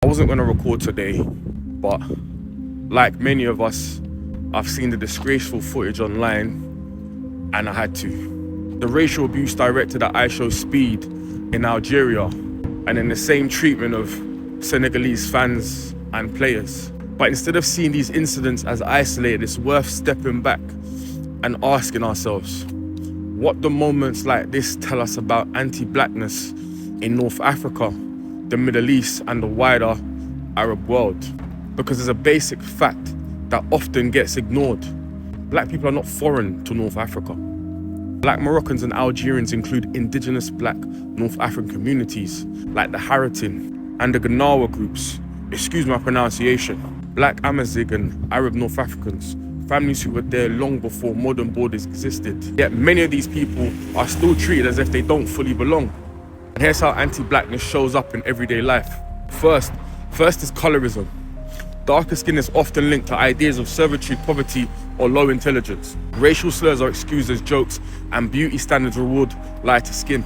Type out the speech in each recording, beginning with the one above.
wasn't going to record today, but like many of us, I've seen the disgraceful footage online and I had to. The racial abuse directed at iShowSpeed in Algeria, and then the same treatment of Senegalese fans and players. But instead of seeing these incidents as isolated, it's worth stepping back and asking ourselves, what do moments like this tell us about anti-blackness in North Africa, the Middle East, and the wider Arab world? Because there's a basic fact that often gets ignored. Black people are not foreign to North Africa. Black Moroccans and Algerians include indigenous black North African communities like the Haratin and the Gnawa groups, excuse my pronunciation, Black Amazigh and Arab North Africans, families who were there long before modern borders existed. Yet many of these people are still treated as if they don't fully belong. And here's how anti-blackness shows up in everyday life. First is colorism. Darker skin is often linked to ideas of servitude, poverty, or low intelligence. Racial slurs are excused as jokes, and beauty standards reward lighter skin.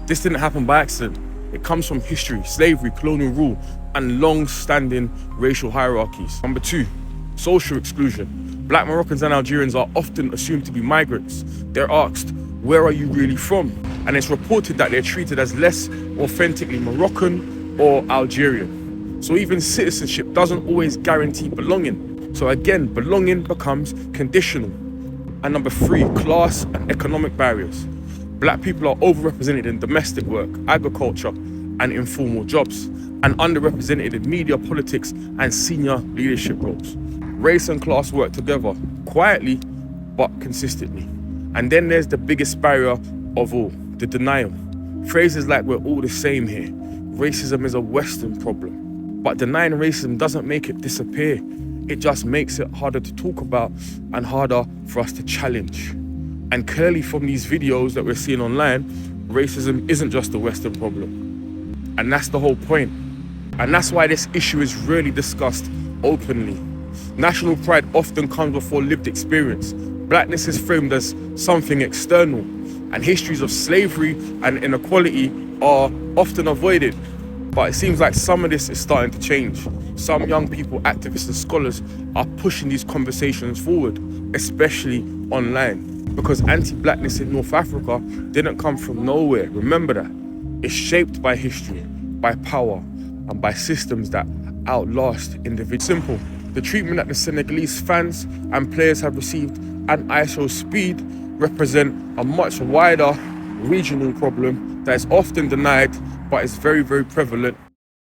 This didn't happen by accident. It comes from history, slavery, colonial rule, and long-standing racial hierarchies. Number 2, social exclusion. Black Moroccans and Algerians are often assumed to be migrants. They're asked, where are you really from? And it's reported that they're treated as less authentically Moroccan or Algerian. So even citizenship doesn't always guarantee belonging. So again, belonging becomes conditional. And number 3, class and economic barriers. Black people are overrepresented in domestic work, agriculture, and informal jobs, and underrepresented in media, politics, and senior leadership roles. Race and class work together, quietly but consistently. And then there's the biggest barrier of all, the denial. Phrases like we're all the same here. Racism is a Western problem. But denying racism doesn't make it disappear. It just makes it harder to talk about and harder for us to challenge. And clearly from these videos that we're seeing online, racism isn't just a Western problem. And that's the whole point. And that's why this issue is really discussed openly. National pride often comes before lived experience. Blackness is framed as something external, and histories of slavery and inequality are often avoided. But it seems like some of this is starting to change. Some young people, activists and scholars are pushing these conversations forward, especially online. Because anti-blackness in North Africa didn't come from nowhere. Remember that. It's shaped by history, by power, and by systems that outlast individuals. Simple. The treatment that the Senegalese fans and players have received and iShowSpeed represent a much wider regional problem that is often denied but is very, very prevalent